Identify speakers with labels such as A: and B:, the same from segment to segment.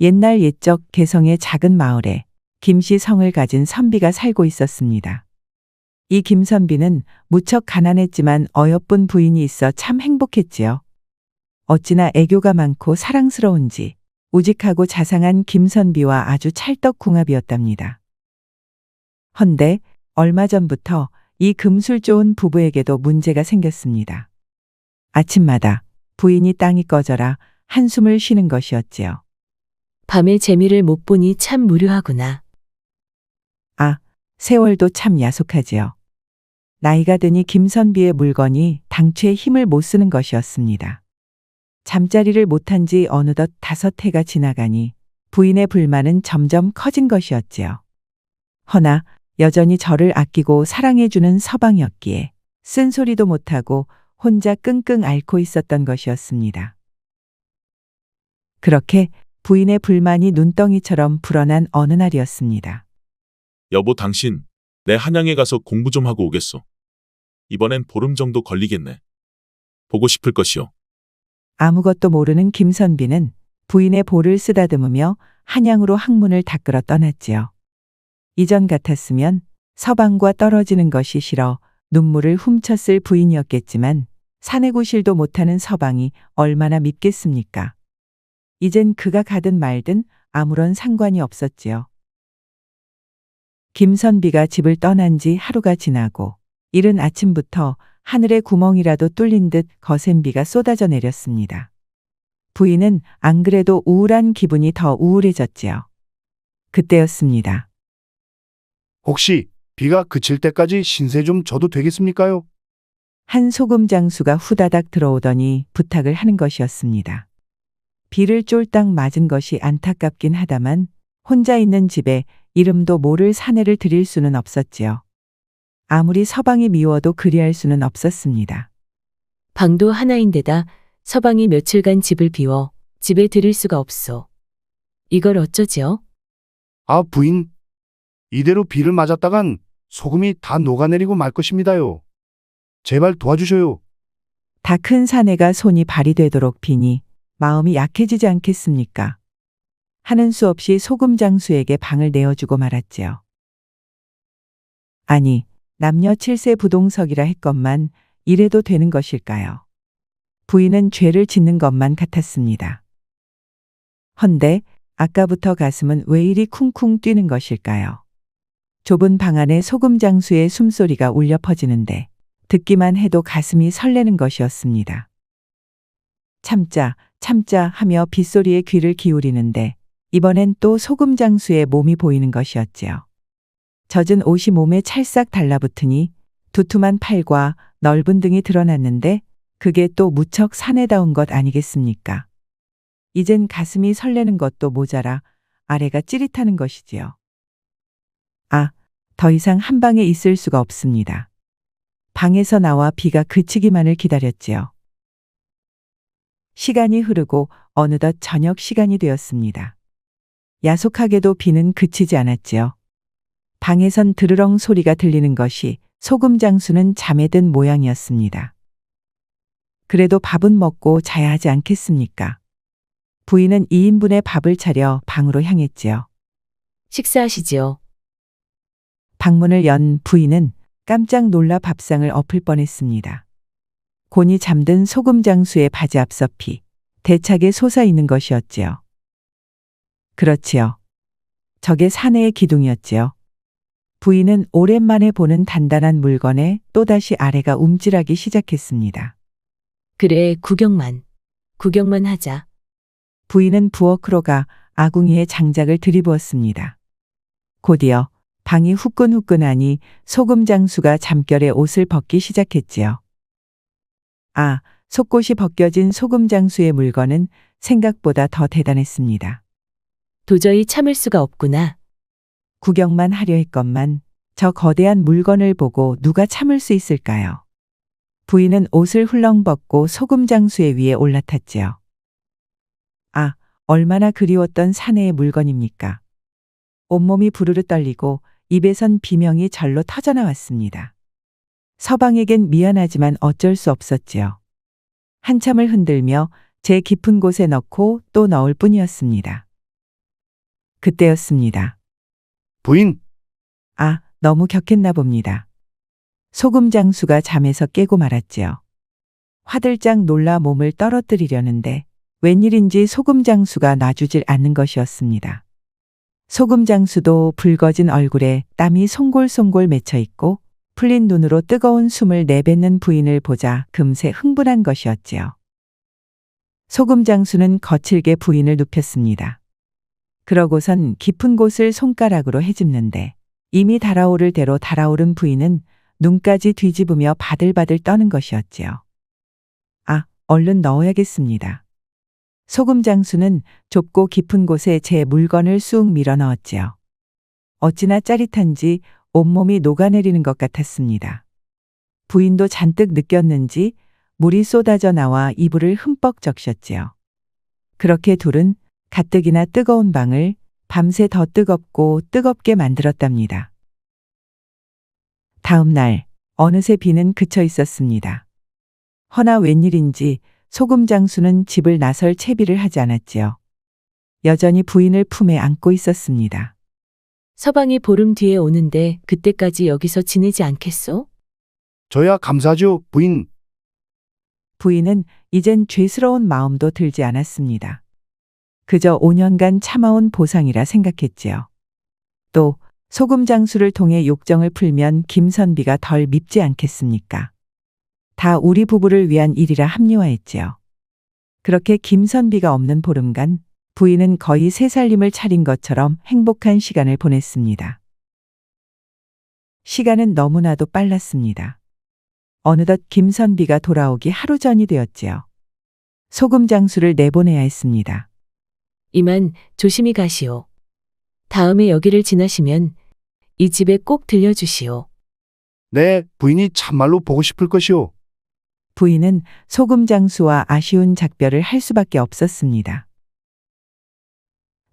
A: 옛날 옛적 개성의 작은 마을에 김씨 성을 가진 선비가 살고 있었습니다. 이 김선비는 무척 가난했지만 어여쁜 부인이 있어 참 행복했지요. 어찌나 애교가 많고 사랑스러운지 우직하고 자상한 김선비와 아주 찰떡궁합이었답니다. 헌데 얼마 전부터 이 금술 좋은 부부에게도 문제가 생겼습니다. 아침마다 부인이 땅이 꺼져라 한숨을 쉬는 것이었지요.
B: 밤에 재미를 못 보니 참 무료하구나.
A: 아, 세월도 참 야속하지요. 나이가 드니 김선비의 물건이 당최 힘을 못 쓰는 것이었습니다. 잠자리를 못한 지 어느덧 5해가 지나가니 부인의 불만은 점점 커진 것이었지요. 허나 여전히 저를 아끼고 사랑해주는 서방이었기에 쓴소리도 못하고 혼자 끙끙 앓고 있었던 것이었습니다. 그렇게 부인의 불만이 눈덩이처럼 불어난 어느 날이었습니다.
C: 여보, 당신 내 한양에 가서 공부 좀 하고 오겠소. 이번엔 보름 정도 걸리겠네. 보고 싶을 것이오.
A: 아무것도 모르는 김선비는 부인의 볼을 쓰다듬으며 한양으로 학문을 닦으러 떠났지요. 이전 같았으면 서방과 떨어지는 것이 싫어 눈물을 훔쳤을 부인이었겠지만 사내구실도 못하는 서방이 얼마나 밉겠습니까? 이젠 그가 가든 말든 아무런 상관이 없었지요. 김선비가 집을 떠난 지 하루가 지나고 이른 아침부터 하늘에 구멍이라도 뚫린 듯 거센 비가 쏟아져 내렸습니다. 부인은 안 그래도 우울한 기분이 더 우울해졌지요. 그때였습니다.
D: 혹시 비가 그칠 때까지 신세 좀 져도 되겠습니까요?
A: 한 소금 장수가 후다닥 들어오더니 부탁을 하는 것이었습니다. 비를 쫄딱 맞은 것이 안타깝긴 하다만 혼자 있는 집에 이름도 모를 사내를 드릴 수는 없었지요. 아무리 서방이 미워도 그리할 수는 없었습니다.
B: 방도 하나인데다 서방이 며칠간 집을 비워 집에 들일 수가 없소. 이걸 어쩌지요?
D: 아, 부인. 이대로 비를 맞았다간 소금이 다 녹아내리고 말 것입니다요. 제발 도와주셔요.
A: 다 큰 사내가 손이 발이 되도록 비니 마음이 약해지지 않겠습니까? 하는 수 없이 소금 장수에게 방을 내어주고 말았지요. 아니, 남녀 7세 부동석이라 했건만 이래도 되는 것일까요? 부인은 죄를 짓는 것만 같았습니다. 헌데 아까부터 가슴은 왜 이리 쿵쿵 뛰는 것일까요? 좁은 방 안에 소금 장수의 숨소리가 울려 퍼지는데 듣기만 해도 가슴이 설레는 것이었습니다. 참자, 참자 하며 빗소리에 귀를 기울이는데 이번엔 또 소금 장수의 몸이 보이는 것이었지요. 젖은 옷이 몸에 찰싹 달라붙으니 두툼한 팔과 넓은 등이 드러났는데 그게 또 무척 사내다운 것 아니겠습니까? 이젠 가슴이 설레는 것도 모자라 아래가 찌릿하는 것이지요. 아, 더 이상 한 방에 있을 수가 없습니다. 방에서 나와 비가 그치기만을 기다렸지요. 시간이 흐르고 어느덧 저녁 시간이 되었습니다. 야속하게도 비는 그치지 않았지요. 방에선 드르렁 소리가 들리는 것이 소금 장수는 잠에 든 모양이었습니다. 그래도 밥은 먹고 자야 하지 않겠습니까? 부인은 2인분의 밥을 차려 방으로 향했지요.
B: 식사하시지요.
A: 방문을 연 부인은 깜짝 놀라 밥상을 엎을 뻔했습니다. 곤히 잠든 소금 장수의 바지 앞서피 대차게 솟아있는 것이었지요. 그렇지요. 저게 사내의 기둥이었지요. 부인은 오랜만에 보는 단단한 물건에 또다시 아래가 움찔하기 시작했습니다.
B: 그래, 구경만 하자.
A: 부인은 부엌으로 가 아궁이에 장작을 들이부었습니다. 곧이어 방이 후끈후끈하니 소금 장수가 잠결에 옷을 벗기 시작했지요. 아, 속옷이 벗겨진 소금 장수의 물건은 생각보다 더 대단했습니다.
B: 도저히 참을 수가 없구나.
A: 구경만 하려 했건만 저 거대한 물건을 보고 누가 참을 수 있을까요? 부인은 옷을 훌렁 벗고 소금 장수의 위에 올라탔지요. 아, 얼마나 그리웠던 사내의 물건입니까? 온몸이 부르르 떨리고 입에선 비명이 절로 터져나왔습니다. 서방에겐 미안하지만 어쩔 수 없었지요. 한참을 흔들며 제 깊은 곳에 넣고 또 넣을 뿐이었습니다. 그때였습니다.
D: 부인,
A: 아, 너무 격했나 봅니다. 소금 장수가 잠에서 깨고 말았지요. 화들짝 놀라 몸을 떨어뜨리려는데 웬일인지 소금 장수가 놔주질 않는 것이었습니다. 소금 장수도 붉어진 얼굴에 땀이 송골송골 맺혀 있고 풀린 눈으로 뜨거운 숨을 내뱉는 부인을 보자 금세 흥분한 것이었지요. 소금 장수는 거칠게 부인을 눕혔습니다. 그러고선 깊은 곳을 손가락으로 헤집는데 이미 달아오를 대로 달아오른 부인은 눈까지 뒤집으며 바들바들 떠는 것이었지요. 아, 얼른 넣어야겠습니다. 소금 장수는 좁고 깊은 곳에 제 물건을 쑥 밀어 넣었지요. 어찌나 짜릿한지 온몸이 녹아내리는 것 같았습니다. 부인도 잔뜩 느꼈는지 물이 쏟아져 나와 이불을 흠뻑 적셨지요. 그렇게 둘은 가뜩이나 뜨거운 방을 밤새 더 뜨겁고 뜨겁게 만들었답니다. 다음 날 어느새 비는 그쳐 있었습니다. 허나 웬일인지 소금 장수는 집을 나설 채비를 하지 않았지요. 여전히 부인을 품에 안고 있었습니다.
B: 서방이 보름 뒤에 오는데 그때까지 여기서 지내지 않겠소?
D: 저야 감사죠, 부인.
A: 부인은 이젠 죄스러운 마음도 들지 않았습니다. 그저 5년간 참아온 보상이라 생각했지요. 또 소금 장수를 통해 욕정을 풀면 김선비가 덜 밉지 않겠습니까? 다 우리 부부를 위한 일이라 합리화했지요. 그렇게 김선비가 없는 보름간 부인은 거의 새 살림을 차린 것처럼 행복한 시간을 보냈습니다. 시간은 너무나도 빨랐습니다. 어느덧 김선비가 돌아오기 하루 전이 되었지요. 소금 장수를 내보내야 했습니다.
B: 이만 조심히 가시오. 다음에 여기를 지나시면 이 집에 꼭 들려주시오.
D: 네, 부인이 참말로 보고 싶을 것이오.
A: 부인은 소금 장수와 아쉬운 작별을 할 수밖에 없었습니다.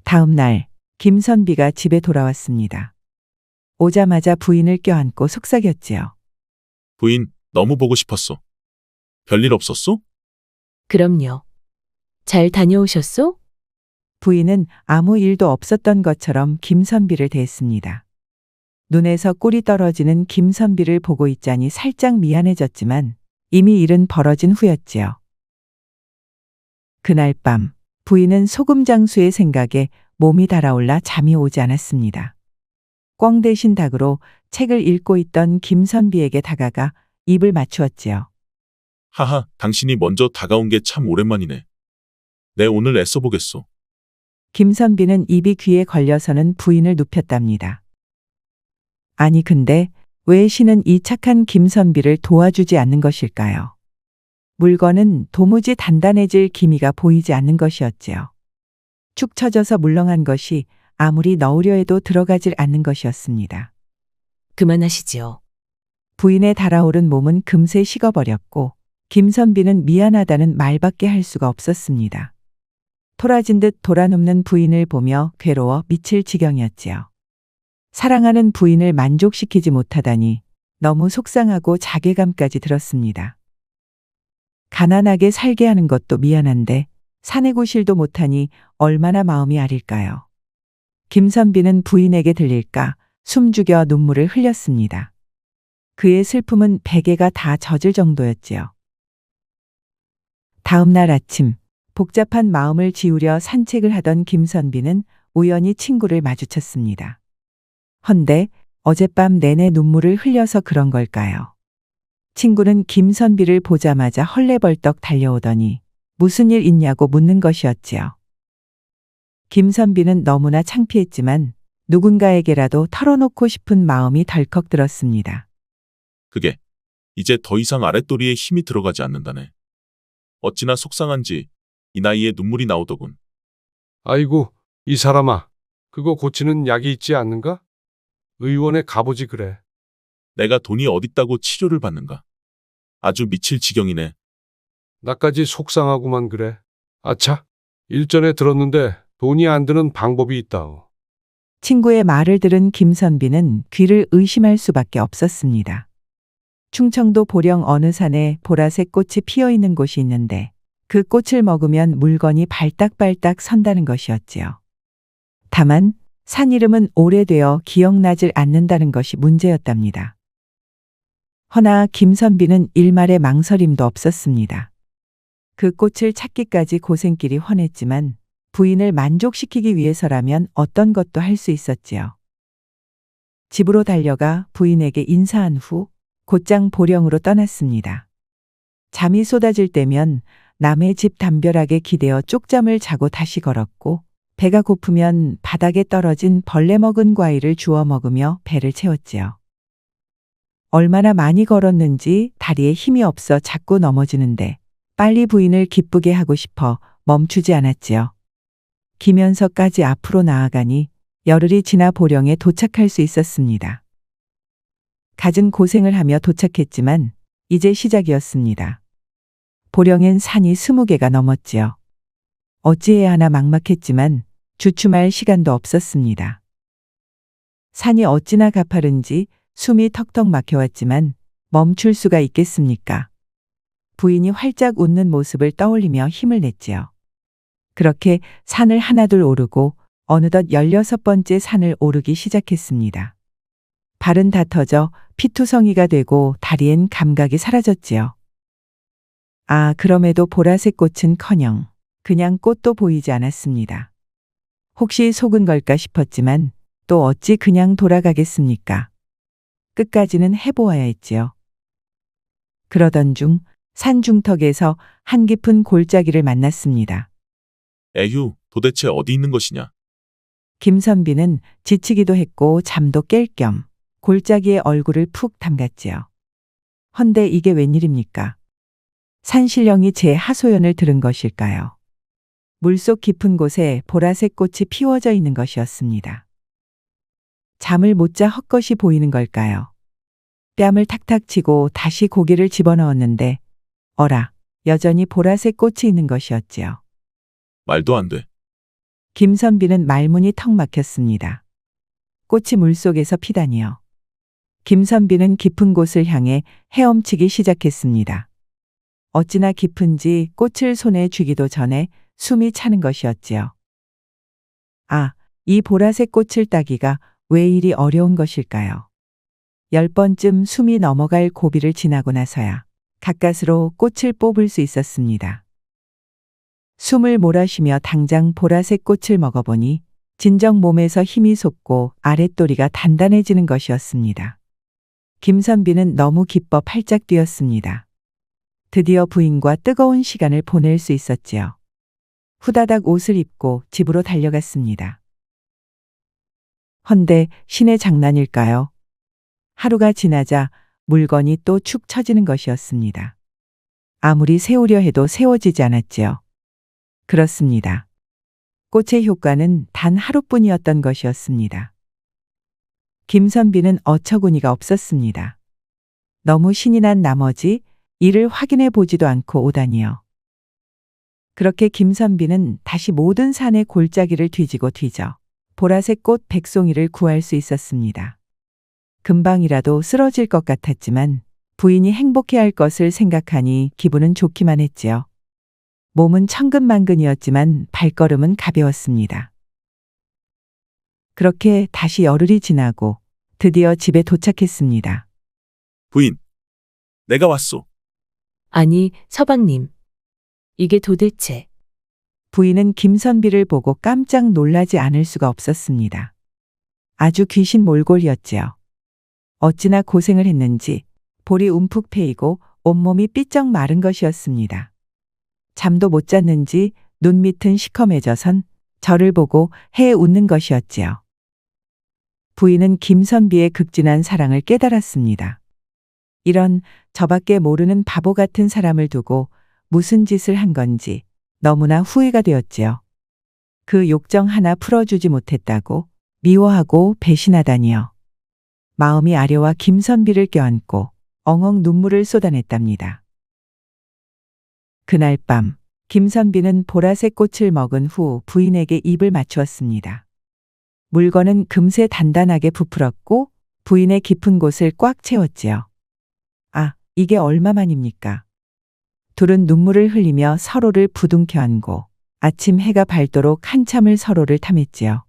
A: 다음 날 김선비가 집에 돌아왔습니다. 오자마자 부인을 껴안고 속삭였지요.
C: 부인, 너무 보고 싶었어. 별일 없었어?
B: 그럼요. 잘 다녀오셨소?
A: 부인은 아무 일도 없었던 것처럼 김선비를 대했습니다. 눈에서 꿀이 떨어지는 김선비를 보고 있자니 살짝 미안해졌지만 이미 일은 벌어진 후였지요. 그날 밤 부인은 소금 장수의 생각에 몸이 달아올라 잠이 오지 않았습니다. 꽝 대신 닭으로 책을 읽고 있던 김선비에게 다가가 입을 맞추었지요.
C: 하하, 당신이 먼저 다가온 게 참 오랜만이네. 내 오늘 애써보겠소.
A: 김선비는 입이 귀에 걸려서는 부인을 눕혔답니다. 아니 근데 왜 신은 이 착한 김선비를 도와주지 않는 것일까요? 물건은 도무지 단단해질 기미가 보이지 않는 것이었지요. 축 처져서 물렁한 것이 아무리 넣으려 해도 들어가질 않는 것이었습니다.
B: 그만하시지요.
A: 부인의 달아오른 몸은 금세 식어버렸고 김선비는 미안하다는 말밖에 할 수가 없었습니다. 토라진 듯 돌아눕는 부인을 보며 괴로워 미칠 지경이었지요. 사랑하는 부인을 만족시키지 못하다니 너무 속상하고 자괴감까지 들었습니다. 가난하게 살게 하는 것도 미안한데 사내구실도 못하니 얼마나 마음이 아릴까요? 김선비는 부인에게 들릴까 숨죽여 눈물을 흘렸습니다. 그의 슬픔은 베개가 다 젖을 정도였지요. 다음 날 아침 복잡한 마음을 지우려 산책을 하던 김선비는 우연히 친구를 마주쳤습니다. 헌데 어젯밤 내내 눈물을 흘려서 그런 걸까요? 친구는 김선비를 보자마자 헐레벌떡 달려오더니 무슨 일 있냐고 묻는 것이었지요. 김선비는 너무나 창피했지만 누군가에게라도 털어놓고 싶은 마음이 덜컥 들었습니다.
C: 그게 이제 더 이상 아랫도리에 힘이 들어가지 않는다네. 어찌나 속상한지 이 나이에 눈물이 나오더군.
E: 아이고, 이 사람아. 그거 고치는 약이 있지 않는가? 의원에 가보지 그래.
C: 내가 돈이 어딨다고 치료를 받는가. 아주 미칠 지경이네.
E: 나까지 속상하구만 그래. 아차, 일전에 들었는데 돈이 안 드는 방법이 있다오.
A: 친구의 말을 들은 김선비는 귀를 의심할 수밖에 없었습니다. 충청도 보령 어느 산에 보라색 꽃이 피어 있는 곳이 있는데 그 꽃을 먹으면 물건이 발딱발딱 선다는 것이었지요. 다만 산 이름은 오래되어 기억나질 않는다는 것이 문제였답니다. 허나 김선비는 일말의 망설임도 없었습니다. 그 꽃을 찾기까지 고생길이 훤했지만 부인을 만족시키기 위해서라면 어떤 것도 할 수 있었지요. 집으로 달려가 부인에게 인사한 후 곧장 보령으로 떠났습니다. 잠이 쏟아질 때면 남의 집 담벼락에 기대어 쪽잠을 자고 다시 걸었고 배가 고프면 바닥에 떨어진 벌레 먹은 과일을 주워 먹으며 배를 채웠지요. 얼마나 많이 걸었는지 다리에 힘이 없어 자꾸 넘어지는데 빨리 부인을 기쁘게 하고 싶어 멈추지 않았지요. 기면서까지 앞으로 나아가니 열흘이 지나 보령에 도착할 수 있었습니다. 갖은 고생을 하며 도착했지만 이제 시작이었습니다. 보령엔 산이 20개가 넘었지요. 어찌해야 하나 막막했지만 주춤할 시간도 없었습니다. 산이 어찌나 가파른지 숨이 턱턱 막혀왔지만 멈출 수가 있겠습니까? 부인이 활짝 웃는 모습을 떠올리며 힘을 냈지요. 그렇게 산을 하나둘 오르고 어느덧 16번째 산을 오르기 시작했습니다. 발은 다 터져 피투성이가 되고 다리엔 감각이 사라졌지요. 아, 그럼에도 보라색 꽃은커녕 그냥 꽃도 보이지 않았습니다. 혹시 속은 걸까 싶었지만 또 어찌 그냥 돌아가겠습니까? 끝까지는 해보아야 했지요. 그러던 중 산 중턱에서 한 깊은 골짜기를 만났습니다.
C: 에휴, 도대체 어디 있는 것이냐?
A: 김선비는 지치기도 했고 잠도 깰 겸 골짜기에 얼굴을 푹 담갔지요. 헌데 이게 웬일입니까? 산신령이 제 하소연을 들은 것일까요? 물속 깊은 곳에 보라색 꽃이 피워져 있는 것이었습니다. 잠을 못 자 헛것이 보이는 걸까요? 뺨을 탁탁 치고 다시 고개를 집어넣었는데 어라, 여전히 보라색 꽃이 있는 것이었지요.
C: 말도 안 돼.
A: 김선비는 말문이 턱 막혔습니다. 꽃이 물속에서 피다니요. 김선비는 깊은 곳을 향해 헤엄치기 시작했습니다. 어찌나 깊은지 꽃을 손에 쥐기도 전에 숨이 차는 것이었지요. 아, 이 보라색 꽃을 따기가 왜 이리 어려운 것일까요? 10번쯤 숨이 넘어갈 고비를 지나고 나서야 가까스로 꽃을 뽑을 수 있었습니다. 숨을 몰아쉬며 당장 보라색 꽃을 먹어보니 진정 몸에서 힘이 솟고 아랫도리가 단단해지는 것이었습니다. 김선비는 너무 기뻐 팔짝 뛰었습니다. 드디어 부인과 뜨거운 시간을 보낼 수 있었지요. 후다닥 옷을 입고 집으로 달려갔습니다. 헌데 신의 장난일까요? 하루가 지나자 물건이 또 축 처지는 것이었습니다. 아무리 세우려 해도 세워지지 않았지요. 그렇습니다. 꽃의 효과는 단 하루뿐이었던 것이었습니다. 김선비는 어처구니가 없었습니다. 너무 신이 난 나머지 이를 확인해 보지도 않고 오다니요. 그렇게 김선비는 다시 모든 산의 골짜기를 뒤지고 뒤져 보라색 꽃 백송이를 구할 수 있었습니다. 금방이라도 쓰러질 것 같았지만 부인이 행복해할 것을 생각하니 기분은 좋기만 했지요. 몸은 천근만근이었지만 발걸음은 가벼웠습니다. 그렇게 다시 열흘이 지나고 드디어 집에 도착했습니다.
C: 부인, 내가 왔소.
B: 아니, 서방님. 이게 도대체.
A: 부인은 김선비를 보고 깜짝 놀라지 않을 수가 없었습니다. 아주 귀신 몰골이었지요. 어찌나 고생을 했는지 볼이 움푹 패이고 온몸이 삐쩍 마른 것이었습니다. 잠도 못 잤는지 눈 밑은 시커매져선 저를 보고 해 웃는 것이었지요. 부인은 김선비의 극진한 사랑을 깨달았습니다. 이런 저밖에 모르는 바보 같은 사람을 두고 무슨 짓을 한 건지 너무나 후회가 되었지요. 그 욕정 하나 풀어주지 못했다고 미워하고 배신하다니요. 마음이 아려와 김선비를 껴안고 엉엉 눈물을 쏟아냈답니다. 그날 밤 김선비는 보라색 꽃을 먹은 후 부인에게 입을 맞추었습니다. 물건은 금세 단단하게 부풀었고 부인의 깊은 곳을 꽉 채웠지요. 아, 이게 얼마만입니까? 둘은 눈물을 흘리며 서로를 부둥켜 안고 아침 해가 밝도록 한참을 서로를 탐했지요.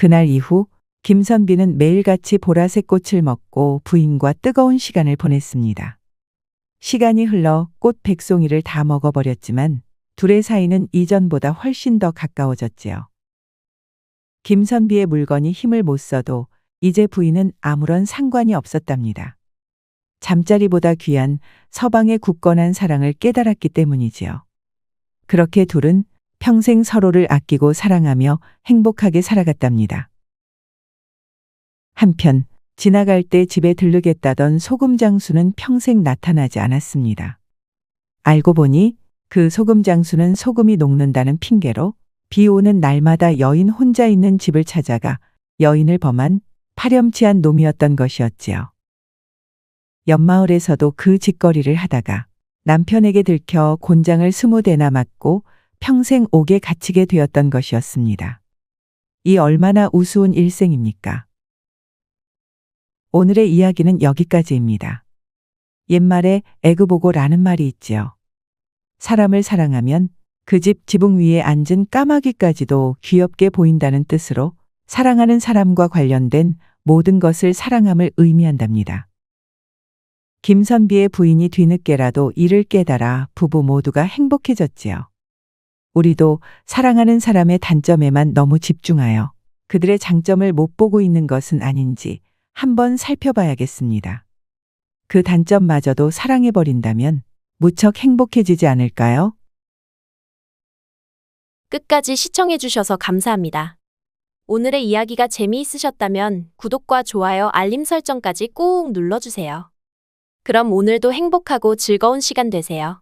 A: 그날 이후 김선비는 매일같이 보라색 꽃을 먹고 부인과 뜨거운 시간을 보냈습니다. 시간이 흘러 꽃 백송이를 다 먹어버렸지만 둘의 사이는 이전보다 훨씬 더 가까워졌지요. 김선비의 물건이 힘을 못 써도 이제 부인은 아무런 상관이 없었답니다. 잠자리보다 귀한 서방의 굳건한 사랑을 깨달았기 때문이지요. 그렇게 둘은 평생 서로를 아끼고 사랑하며 행복하게 살아갔답니다. 한편 지나갈 때 집에 들르겠다던 소금 장수는 평생 나타나지 않았습니다. 알고 보니 그 소금 장수는 소금이 녹는다는 핑계로 비 오는 날마다 여인 혼자 있는 집을 찾아가 여인을 범한 파렴치한 놈이었던 것이었지요. 옆마을에서도 그 짓거리를 하다가 남편에게 들켜 곤장을 20대나 맞고 평생 옥에 갇히게 되었던 것이었습니다. 이 얼마나 우스운 일생입니까? 오늘의 이야기는 여기까지입니다. 옛말에 애그보고라는 말이 있지요. 사람을 사랑하면 그 집 지붕 위에 앉은 까마귀까지도 귀엽게 보인다는 뜻으로 사랑하는 사람과 관련된 모든 것을 사랑함을 의미한답니다. 김선비의 부인이 뒤늦게라도 이를 깨달아 부부 모두가 행복해졌지요. 우리도 사랑하는 사람의 단점에만 너무 집중하여 그들의 장점을 못 보고 있는 것은 아닌지 한번 살펴봐야겠습니다. 그 단점마저도 사랑해버린다면 무척 행복해지지 않을까요?
F: 끝까지 시청해주셔서 감사합니다. 오늘의 이야기가 재미있으셨다면 구독과 좋아요, 알림 설정까지 꾹 눌러주세요. 그럼 오늘도 행복하고 즐거운 시간 되세요.